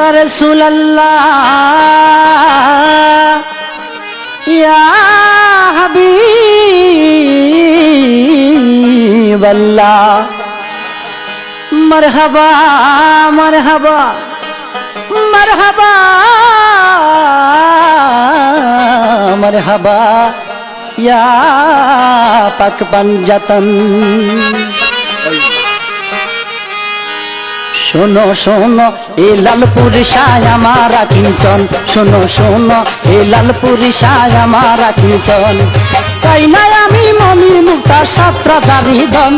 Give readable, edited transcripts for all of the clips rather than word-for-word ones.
ইয়া রাসূলুল্লাহ ইয়া হাবিবাল্লাহ মারহাবা মারহাবা মারহাবা মারহাবা ইয়া পাক পাঞ্জাতন। শোনো শোনো এ লালপুরি শাহ আমারা কিঞ্চন, শোনো শোনো এ লালপুরি শাহ আমারা কিঞ্চন। চাই না আমি মনি মুক্তা সাতরা দারি ধন,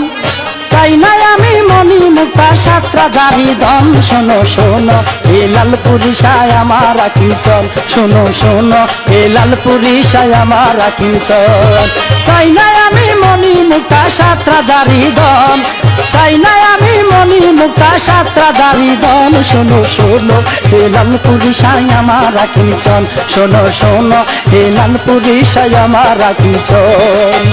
চাই না আমি মনি মুক্তা সাতরা দারি ধন। শোনো শোনো এ লালপুরি শাহ আমারা কিঞ্চন, শোনো শোনো এ লালপুরি শাহ আমারা কিঞ্চন। চাই না আমি মনি মুক্তা সাতরা দারি ধন, চাই না আমি মনি মুক্তা সাতরা দারি ধন। শোনো শোনো হে লালপুরি শাহ আমারা কিঞ্চন, শোনো শোনো হে লালপুরি শাহ আমারা কিঞ্চন।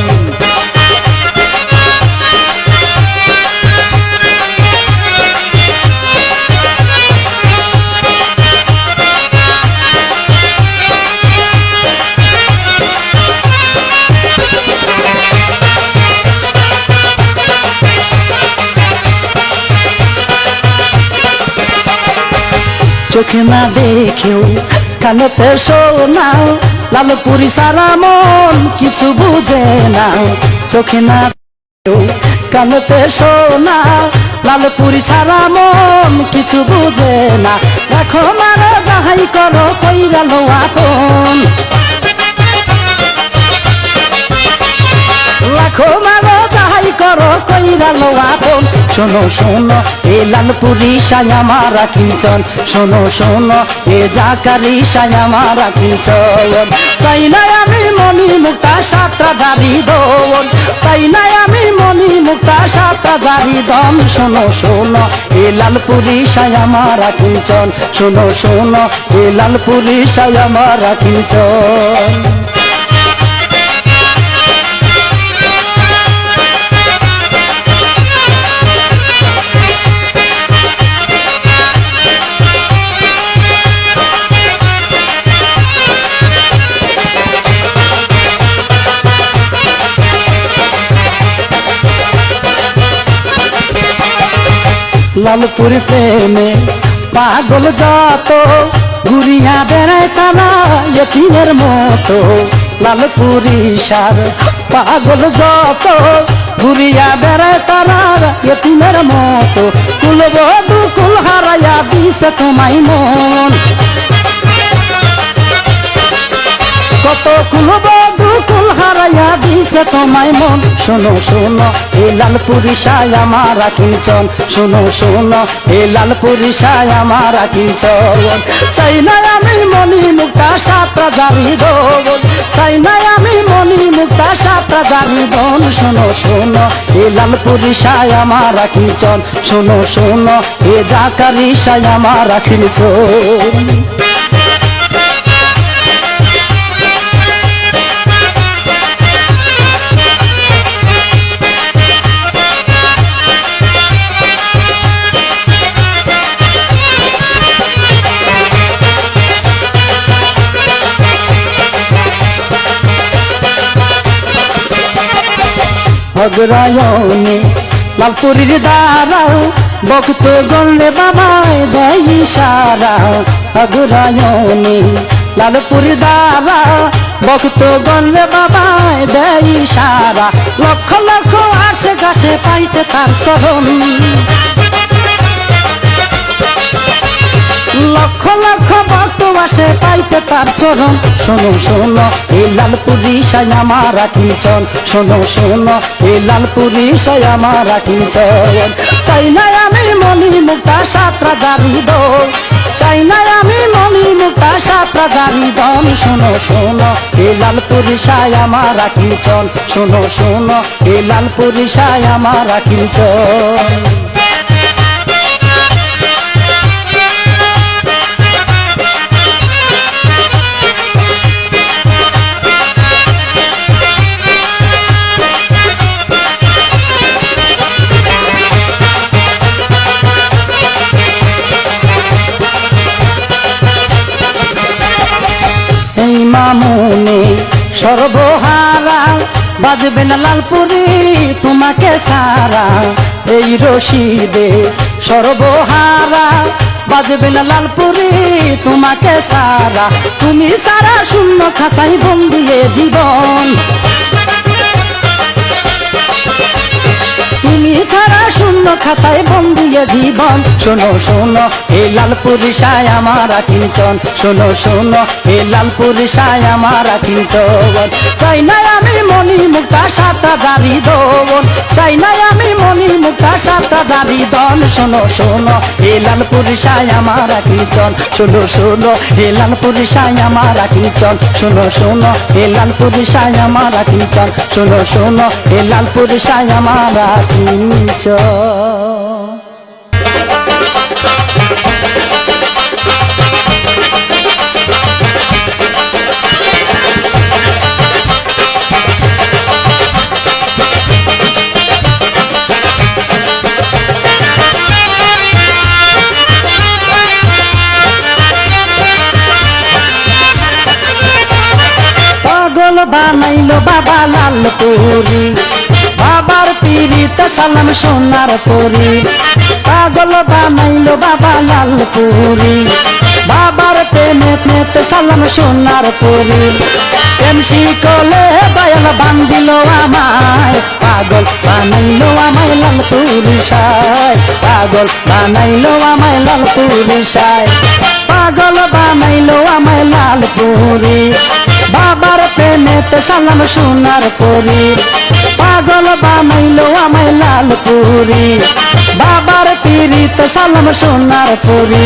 চোখে না দেখেও কানেতে শোনাও, লালপুরি সারা মন কিছু বুঝে না। চোখে না দেখেও কানেতে শোনাও, লালপুরি ছাড়া মন কিছু বুঝে না। দেখো মারো যাহাই করো কইরা লো আপন, লাখো মারো যাহাই করো কইরা লো আপন। শোনো শোনো এ লালপুরি শাহ আমারা কিঞ্চন, শোনো শোনো এ জাকারি শাহ আমারা কিঞ্চন। চাই না আমি মনি মুক্তা সাতরা দারি ধন, চাই না আমি মনি মুক্তা সাতরা দারি ধন। শোনো শোনো এ লালপুরি শাহ আমারা কিঞ্চন, শোনো শোনো এ লালপুরি শাহ আমারা কিঞ্চন। লালপুরি প্রেমে পাগল যত ঘুরিয়া বেড়ায় তারা ইয়তিমের মতো। লালপুরি শাহ পাগল যত ঘুরিয়া বেড়ায় তারা ইয়তিমের মতো। কুলবধূ কুল হারাইয়া দিছে তোমায় মন, কত কুলবধূ কুল হারাইয়া দিছে তোমায় মন। শোনো শোনো এ লালপুরি শাহ আমারা কিঞ্চন, শোনো শোনো এ লালপুরি শাহ আমারা কিঞ্চন। চাই না আমি মনি মুক্তা সাতরা দারি ধন, চাই না আমি মনি মুক্তা সাতরা দারি ধন। শোনো শোনো এ লালপুরি শাহ আমারা কিঞ্চন, শোনো শোনো এ জাকারি শাহ আমারা কিঞ্চন। অগ্রায়ণে লালপুরির দ্বারাও ভক্ত গণলে বাবায় দেয় ইশারা। অগ্রায়ণে লালপুরির দ্বারা ভক্ত গণলে বাবায় দেয় ইশারা। লক্ষ লক্ষ আসে গাছে পাইতে তার শরণ, লক্ষ লক্ষ ভক্ত আসে পাইতে তার চরণ। শোনো শোনো এ লালপুরি শাহ আমারা কিঞ্চন, শোনো শোনো এ লালপুরি শাহ আমারা কিঞ্চন। চাই না আমি মনি মুক্তা সাতরা দারি ধন, চাই না আমি মনি মুক্তা সাতরা দারি ধন। শোনো শোনো এ লালপুরি শাহ আমারা কিঞ্চন, শোনো শোনো এ লালপুরি শাহ আমারা কিঞ্চন। মামুনি সর্বহারা, বাজবে না লালপুরি তোমাকে সারা। এই রশিদে সর্বহারা, বাজবে না লালপুরি তোমাকে সারা। তুমি সারা শূন্য খাসাই বন্দিয়ে জীবন, তুমি ছাড়া শূন্য খাসায় বন্দিয়ে জীবন। শোনো শোনো এই লালপুরি সায় আমার কিঞ্চন, শোনো শোনো এই লালপুরি সায় আমার কিঞ্চন। চাই না আমি মনি মুক্তা সাতটা দাড়ি দন, চাই না আমি মনি মুক্তা সাতটা দাড়ি দন। শোনো শোনো এই লালপুরি সায় আমার কিঞ্চন, শোনো শোনো এই লালপুরি সায় আমার কিঞ্চন, শোনো শোনো এই লালপুরি সায় আমার কিঞ্চন, শোনো শোনো এই লালপুরি সায় আমার কিঞ্চন। পাগল বানাইলো বাবা লালপুরি, বাবার পিরিতে সালাম সোনার পুরি। পাগল বানাইলো বাবা লালপুরি, বাবার প্রেমেতে সালাম সোনার পুরি। প্রেম শিকলে দয়াল বান্ধিল আমায়, পাগল বানাইলো আমায় লালপুরি সায়, পাগল বানাইলো আমায় লালপুরি সায়। পাগল বানাইলো আমায় লালপুরি, বাবার প্রেমেতে সালাম সোনার পুরি। পাগল বানাইলো আমায় লালপুরি, বাবার পিরিতে সালাম সোনার পুরি।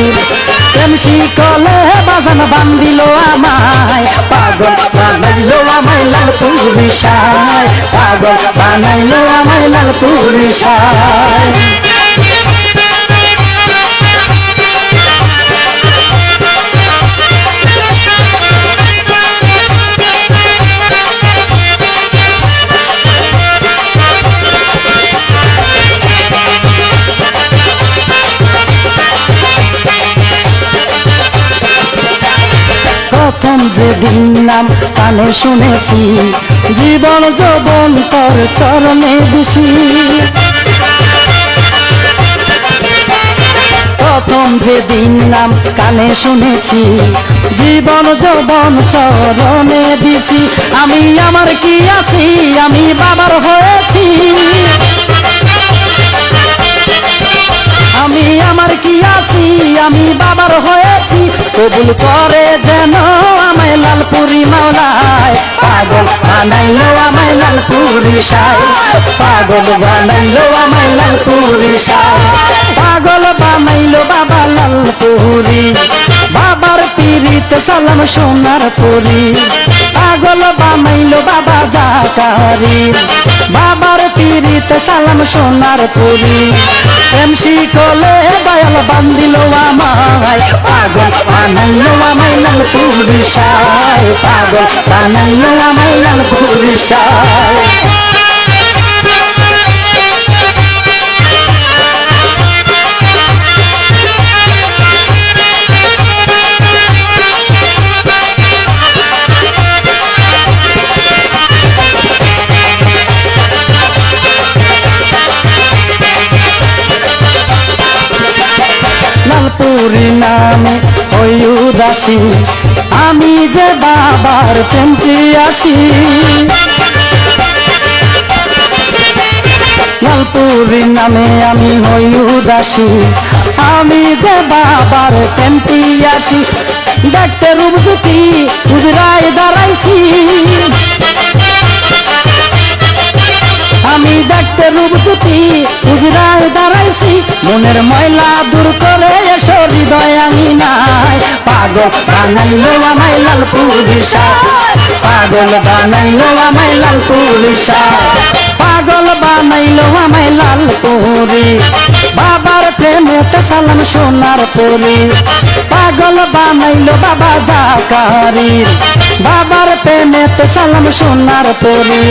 প্রেম শিকলে বাজান বান্ধিল আমায়, পাগল বানাইলো আমায় লালপুরি সায়, পাগল বানাইলো আমায় লালপুরি সায়। প্রথম যেদিন নাম কানে শুনেছি, জীবন যৌবন তোর চরণে দিছি। প্রথম যেদিন নাম কানে শুনেছি, জীবন যৌবন চরণে দিছি। আমি আমার কি আছি, আমি বাবার হয়েছি। আমি আমার কি আছি, আমি বাবার হয়েছি। কবুল করে যেন আমায় লালপুরি মাওলায়, পাগল বানাইলো আমায় লালপুরি সায়, পাগল বানাইলো আমায় লালপুরি সায়। পাগল বানাইলো বাবা লালপুরি, বাবার পিরিতে সালাম সোনার পুরি। পাগল বানাইলো বাবা জাকারি, বাবার পিরিতে সালাম সোনার পুরি। প্রেম শিকলে দয়াল বান্ধিল আমায়, পাগল বানাইলো আমায় লালপুরি সায়, পাগল বানাইলো আমায় লালপুরি সায়। লালপুরি নামে ওই উদাসী, আমি যে বাবার প্রেম পিয়াসী। লালপুরি নামে আমি হই উদাসী, আমি যে বাবার প্রেম পিয়াসী। দেখতে রূপ জ্যোতি উজরায় দাঁড়াইছি, আমি দেখতে রূপ জ্যোতি উজরায় দাঁড়াইছি। মনের ময়লা দূর করে এসো হৃদয় আমি নাই, পাগল বানাইলো আমায় লালপুরি সায়, পাগল বানাইলো আমায় লালপুরি সায়। পাগল বানাইলো আমায় লালপুরি, বাবার প্রেমেতে সালাম সোনার পুরি। পাগল বানাইলো বাবা জাকারি, বাবার প্রেমেতে সালাম সোনার পুরি।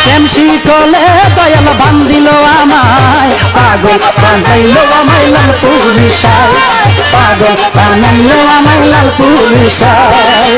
প্রেম শিকলে দয়াল বান্ধিল আমায়, পাগল বানাইলো আমায় লালপুরি সায়, পাগল বানাইলো আমায় লালপুরি সায়।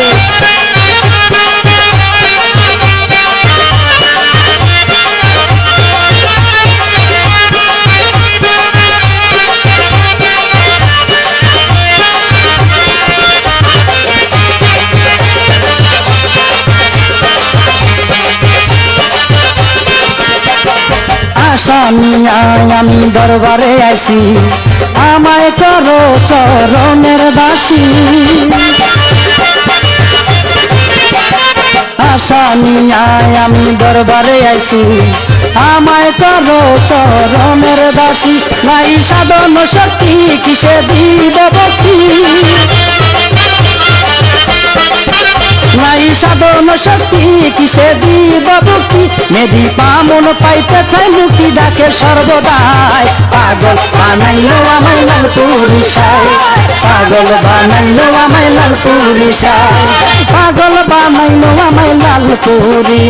নিয়ায় আমি দরবারে আইছি আমায় করো চরণের দাসী আশা নিয়ায় আমি দরবারে আইছি আমায় করো চরণের দাসী নাই সাধন শক্তি কিসে দিব ভক্তি নাই সাধন শক্তি কিসে দিব ভক্তি মেদি পামন পাইতে চাই মুক্তি ডাকে সর্বদাই পাগল বানাইলো আমায় লাল পুরিশায় পাগল বানাইলো আমায় লাল পুরিশায় পাগল বানাইলো আমায় লাল পুরি